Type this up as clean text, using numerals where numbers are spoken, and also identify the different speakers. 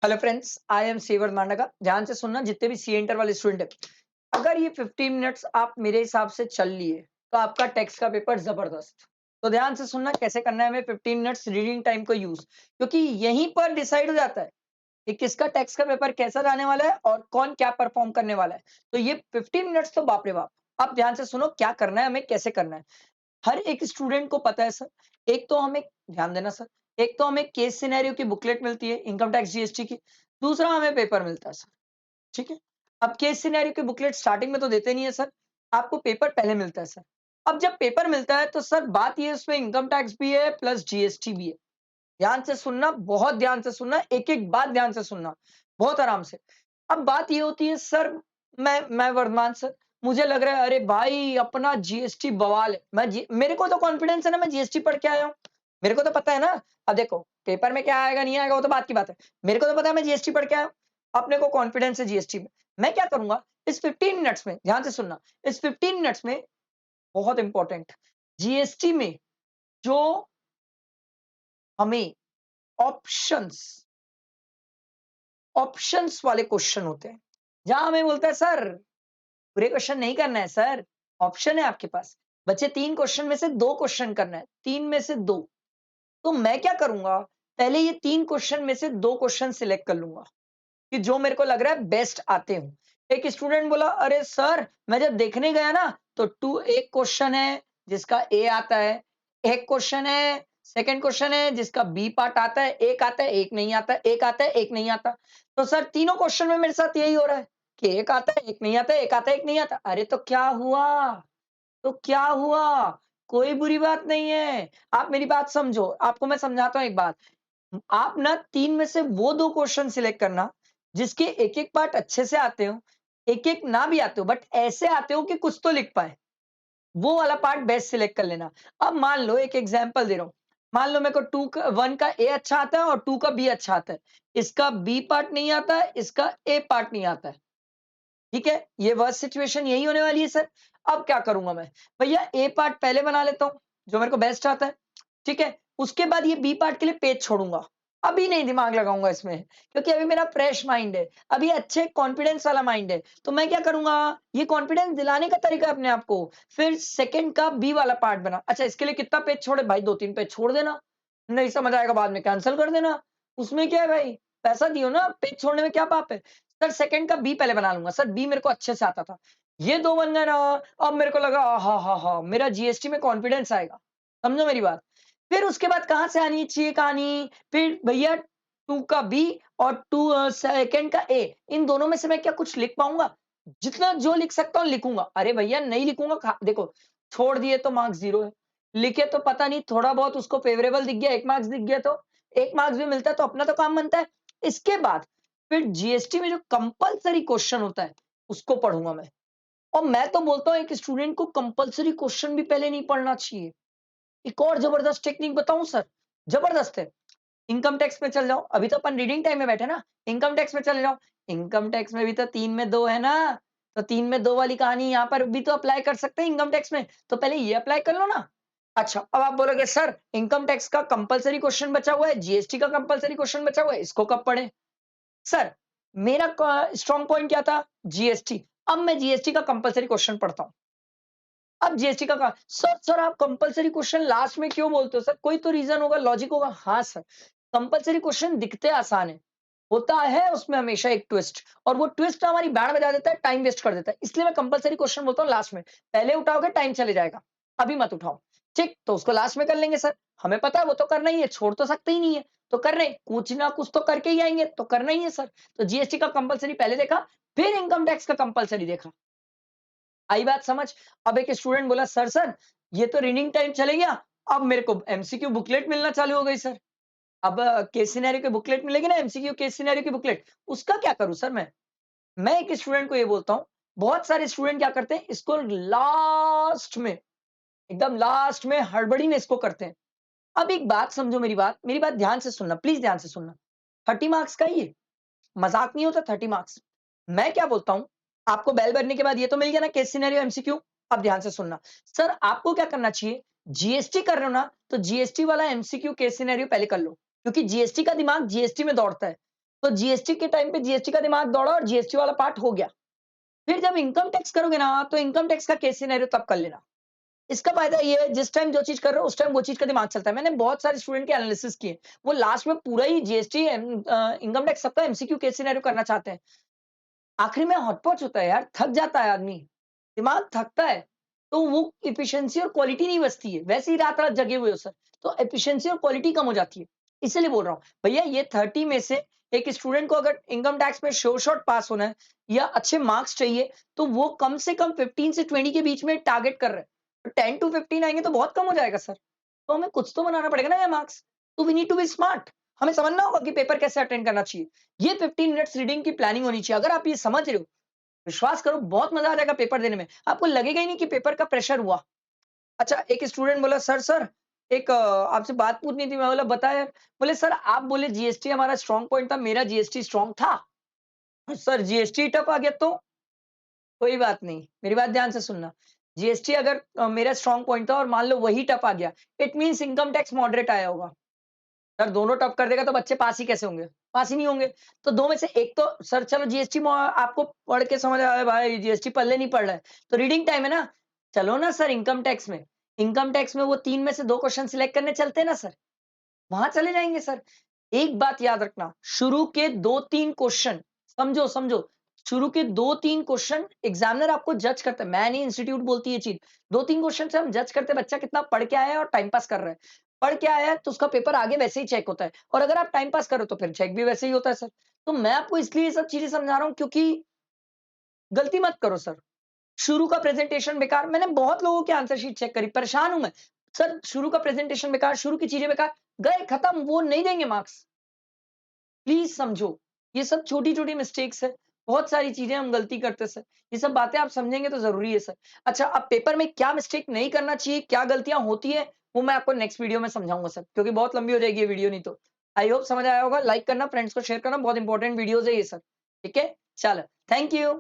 Speaker 1: Hello friends, I am सेवर मांडका। ध्यान से सुनना जितने भी सी इंटर वाले स्टूडेंट है। अगर ये 15 मिनट्स आप मेरे हिसाब से चल लिए तो आपका टेक्स्ट का पेपर जबरदस्त। तो ध्यान से सुनना कैसे करना है हमें 15 मिनट्स रीडिंग टाइम को यूज, क्योंकि यहीं पर डिसाइड हो जाता है कि किसका टेक्स्ट का पेपर कैसा जाने वाला है और कौन क्या परफॉर्म करने वाला है। तो ये 15 मिनट्स तो बाप रे बाप। आप ध्यान से सुनो क्या करना है, हमें कैसे करना है। हर एक स्टूडेंट को पता है सर। एक तो हमें ध्यान देना सर, एक तो हमें केस सिनेरियो की बुकलेट मिलती है इनकम टैक्स जीएसटी की। दूसरा हमें पेपर मिलता है सर। ठीक है। अब केस सिनेरियो की बुकलेट स्टार्टिंग में तो देते नहीं है सर, आपको पेपर पहले मिलता है सर। अब जब पेपर मिलता है तो सर बात ये है, उसमें इनकम टैक्स भी है प्लस जीएसटी भी है। ध्यान से सुनना, बहुत ध्यान से सुनना, एक एक बात ध्यान से सुनना, बहुत आराम से। अब बात ये होती है सर, मैं वर्धमान सर, मुझे लग रहा है अरे भाई अपना जीएसटी बवाल है। मेरे को तो कॉन्फिडेंस है ना, मैं जीएसटी पढ़ के आया हूँ। मेरे को तो पता है ना। अब देखो पेपर में क्या आएगा नहीं आएगा वो तो बात की बात है। मेरे को तो पता है मैं जीएसटी पढ़ के आया हूँ। अपने को कॉन्फिडेंस है जीएसटी में। मैं क्या करूंगा इस 15 मिनट्स में, ध्यान से सुनना, इस 15 मिनट्स में बहुत इंपॉर्टेंट जीएसटी में जो हमें ऑप्शंस ऑप्शंस वाले क्वेश्चन होते हैं, जहां हमें बोलता है सर पूरे क्वेश्चन नहीं करना है सर, ऑप्शन है आपके पास, बच्चे 3 क्वेश्चन में से 2 क्वेश्चन करना है, 3 में से 2। तो मैं क्या करूंगा, पहले ये 3 क्वेश्चन में से 2 क्वेश्चन सिलेक्ट कर लूंगा कि जो मेरे को लग रहा है बेस्ट आते हो। एक स्टूडेंट बोला अरे सर मैं जब देखने गया ना तो टू एक क्वेश्चन है जिसका ए आता है, एक क्वेश्चन है, सेकंड क्वेश्चन है जिसका बी पार्ट आता है, एक आता है एक नहीं आता, एक आता है एक नहीं आता। तो सर तीनों क्वेश्चन में मेरे साथ यही हो रहा है कि एक आता है एक नहीं आता, एक आता है एक नहीं आता। अरे तो क्या हुआ, तो क्या हुआ, कोई बुरी बात नहीं है। आप मेरी बात समझो, आपको मैं समझाता हूँ एक बात। आप ना 3 में से वो 2 क्वेश्चन सिलेक्ट करना, जिसके एक-एक पार्ट अच्छे से आते हो, एक-एक ना भी आते हो बट ऐसे आते हो कि कुछ तो लिख पाएँ, वो वाला पार्ट बेस्ट सिलेक्ट कर लेना। अब मान लो एक एग्ज़ाम्पल दे रहा हूँ, मान लो मेरे को 2 का 1 का ए अच्छा आता है और 2 का बी अच्छा आता है। इसका बी पार्ट नहीं आता है, इसका ए पार्ट नहीं आता है। ठीक है? ये वर्स्ट सिचुएशन यही होने वाली है सर। अब क्या करूँगा मैं? भैया ए पार्ट पहले बना लेता हूँ, जो मेरे को बेस्ट आता है। ठीक है? उसके बाद ये बी पार्ट के लिए पेज छोड़ूँगा। अभी नहीं दिमाग लगाऊँगा इसमें, क्योंकि अभी मेरा फ्रेश माइंड है। अभी अच्छे कॉन्फिडेंस वाला माइंड है। तो मैं क्या करूँगा, ये कॉन्फिडेंस दिलाने का तरीका है अपने आप को। फिर सेकंड का बी वाला पार्ट बना। अच्छा इसके लिए कितना पेज छोड़े? भाई 2-3 पेज छोड़ देना। नहीं समझ आएगा बाद में कैंसल कर देना। उसमें क्या है भाई? पैसा दियो ना, पेज छोड़ने में क्या पाप है? सर सेकंड का बी पहले बना लूँगा। सर बी मेरे को अच्छे से आता था। ये 2 बन गए ना, अब मेरे को लगा आहाहाहा! मेरा जीएसटी में कॉन्फिडेंस आएगा। समझो मेरी बात। फिर उसके बाद कहाँ से आनी चाहिए कहानी, फिर भैया 2 का बी और 2 सेकंड का ए, इन दोनों में से मैं क्या कुछ लिख पाऊँगा? जितना जो लिख सकता हूँ लिखूँगा। अरे भैया नहीं लिखूँगा देखो, छोड़ दिए तो मार्क्स 0 है। लिखे तो पता नहीं थोड़ा बहुत उसको फेवरेबल दिख गया, 1 मार्क्स दिख गया तो 1 मार्क्स भी मिलता है तो अपना तो काम बनता है। इसके बाद फिर जीएसटी में जो कंपल्सरी क्वेश्चन होता है, उसको पढ़ूँगा मैं। और मैं तो बोलता हूँ एक स्टूडेंट को कंपल्सरी क्वेश्चन भी पहले नहीं पढ़ना चाहिए। एक और जबरदस्त टेक्निक बताऊँ सर, जबरदस्त है। इनकम टैक्स में चल जाओ, अभी तो अपन रीडिंग टाइम में बैठे ना, इनकम टैक्स में चले जाओ। इनकम टैक्स में भी तो 3 में 2 है ना, तो 3 में 2 वाली कहानी यहाँ पर भी तो अप्लाई कर सकते हैं इनकम टैक्स में, तो पहले ये अप्लाई कर लो ना। अच्छा, अब आप बोलोगे सर इनकम टैक्स का कंपल्सरी क्वेश्चन बचा हुआ है, जीएसटी का कंपल्सरी क्वेश्चन बचा हुआ है, इसको कब पढ़ें? सर, मेरा स्ट्रॉन्ग पॉइंट क्या था? जीएसटी। अब मैं जीएसटी का कंपल्सरी क्वेश्चन पढ़ता हूँ। अब जीएसटी का सर आप कंपल्सरी क्वेश्चन लास्ट में क्यों बोलते हो सर? कोई तो रीज़न होगा, लॉजिक होगा। हाँ सर, कंपल्सरी क्वेश्चन दिखते आसान है। होता है उसमें हमेशा एक ट्विस्ट, और वो ट्विस्ट हमारी बैंड बजा देता है, टाइम वेस्ट कर देता है। इसलिए मैं कंपल्सरी क्वेश्चन बोलता हूँ लास्ट में। पहले उठाओगे टाइम चले जाएगा, अभी मत उठाओ। ठीक, तो उसको लास्ट में कर लेंगे सर। हमें पता है वो तो करना ही है, छोड़ तो सकते ही नहीं है। तो कर रहे हैं, कुछ ना कुछ तो करके ही आएँगे, तो करना ही है सर। तो जीएसटी का कंपल्सरी पहले देखा, फिर इनकम टैक्स का कंपल्सरी देखा। आई बात समझ? अब एक स्टूडेंट बोला सर ये तो रीडिंग टाइम चले गया, अब मेरे को एमसीक्यू बुकलेट मिलना चालू हो गई सर। अब केस सिनेरियो की बुकलेट मिलेगी ना, एमसीक्यू केस सिनेरियो की बुकलेट, उसका क्या करूँ सर मैं? मैं एक स्टूडेंट को ये बोलता हूँ, बहुत सारे स्टूडेंट क्या करते हैं, इसको लास्ट में, एकदम लास्ट में हड़बड़ी में इसको करते हैं। अब एक बात समझो मेरी बात ध्यान से सुनना, प्लीज़ ध्यान से सुनना। 30 मार्क्स का ही है, मज़ाक नहीं होता 30 मार्क्स। मैं क्या बोलता हूँ, आपको बेल बजने के बाद ये तो मिल गया ना केस सिनेरियो एमसीक्यू। अब ध्यान से सुनना। सर आपको क्या करना चाहिए, जीएसटी कर रहे हो ना, तो जीएसटी वाला एमसीक्यू केस सिनेरियो पहले कर लो, क्योंकि जीएसटी का दिमाग जीएसटी में दौड़ता है। तो जीएसटी के टाइम पे जीएसटी का दिमाग दौड़ा और जीएसटी वाला पार्ट हो गया। फिर जब इनकम टैक्स करोगे ना, तो इनकम टैक्स का केस सिनेरियो तब कर लेना। इसका फायदा ये है, जिस टाइम जो चीज़ कर रहे हो, उस टाइम वो चीज़ का दिमाग चलता है। मैंने बहुत सारे स्टूडेंट के एनालिसिस किए। वो लास्ट में पूरा ही जीएसटी इनकम टैक्स सबका एमसीक्यू केस सिनेरियो करना चाहते हैं। आखिर में हौच-पौच होता है यार, थक जाता है आदमी, दिमाग थकता है, तो वो एफिशिएंसी और क्वालिटी नहीं बचती है। वैसे ही रात-रात जगे हुए हो सर, तो एफिशिएंसी और क्वालिटी कम हो जाती है। इसीलिए बोल रहा हूँ, भैया ये 30 में से एक स्टूडेंट को अगर इनकम टैक्स में श्योर शॉट पास होना है या अच्छे मार्क्स चाहिए, तो वो कम से कम 15 से 20 के बीच में टारगेट कर रहा है। तो 10 टू 15 आएँगे तो बहुत कम हो जाएगा सर। तो हमें कुछ तो बनाना पड़ेगा ना यार मार्क्स। तो we need to be smart. हमें समझना होगा कि पेपर कैसे अटेंड करना चाहिए। ये 15 मिनट्स रीडिंग की प्लानिंग होनी चाहिए। अगर आप ये समझ रहे हो, विश्वास करो बहुत मजा आ जाएगा पेपर देने में। आपको लगेगा ही नहीं कि पेपर का प्रेशर हुआ। अच्छा, एक स्टूडेंट बोला सर एक आपसे बात पूछनी थी। मैं बोला बता यार। बोले सर आप बोले जीएसटी हमारा स्ट्रॉन्ग पॉइंट था, मेरा जीएसटी स्ट्रॉन्ग था। सर जीएसटी टफ आ गया तो? कोई बात नहीं, मेरी बात ध्यान से सुनना। जीएसटी अगर मेरा स्ट्रॉन्ग पॉइंट था और मान लो वही टफ आ गया, it means income tax moderate आया होगा। सर दोनों टफ कर देगा तो बच्चे पास ही कैसे होंगे? पास ही नहीं होंगे। तो 2 में से एक तो सर चलो जीएसटी आपको पढ़ के समझ आया भाई जीएसटी पल्ले नहीं पड़ रहा है, तो रीडिंग टाइम है ना, चलो ना सर इनकम टैक्स में। इनकम टैक्स में वो 3 में से 2 क्वेश्चन सिलेक्ट करने चलते हैं ना सर, वहाँ चले जाएँगे सर। एक बात याद रखना, शुरू के 2-3 क्वेश्चन समझो, शुरू के 2-3 क्वेश्चन एग्जामिनर आपको जज करता है, मैं नहीं इंस्टीट्यूट बोलती है ये चीज़। 2-3 क्वेश्चन से हम जज करते हैं बच्चा कितना पढ़ के आया है और टाइम पास कर रहा है। पढ़ के आया है तो उसका पेपर आगे वैसे ही चेक होता है और अगर आप टाइम पास करो तो फिर चेक भी वैसे ही होता है सर। तो मैं आपको इसलिए ये सब चीज़ें समझा रहा हूँ क्योंकि गलती मत करो सर। शुरू का प्रेजेंटेशन बेकार, मैंने बहुत लोगों की आंसर शीट चेक करी, परेशान हूँ मैं। सर शुरू का प्रेजेंटेशन बेकार, शुरू की चीज़ें बेकार, गए खत्म, वो नहीं देंगे मार्क्स। प्लीज़ समझो, ये सब छोटी-छोटी मिस्टेक्स है। बहुत सारी चीज़ें हम गलती करते हैं सर। ये सब बातें आप समझेंगे तो ज़रूरी है सर। अच्छा, अब पेपर में क्या मिस्टेक नहीं करना चाहिए, क्या गलतियाँ होती हैं, वो मैं आपको नेक्स्ट वीडियो में समझाऊँगा सर, क्योंकि बहुत लंबी हो जाएगी ये वीडियो नहीं तो। आई होप समझ आया होगा, लाइक करना, फ्रेंड्स को शेयर करना, बहुत इंपॉर्टेंट वीडियोज़ है ये सर। ठीक है? चलो, थैंक यू।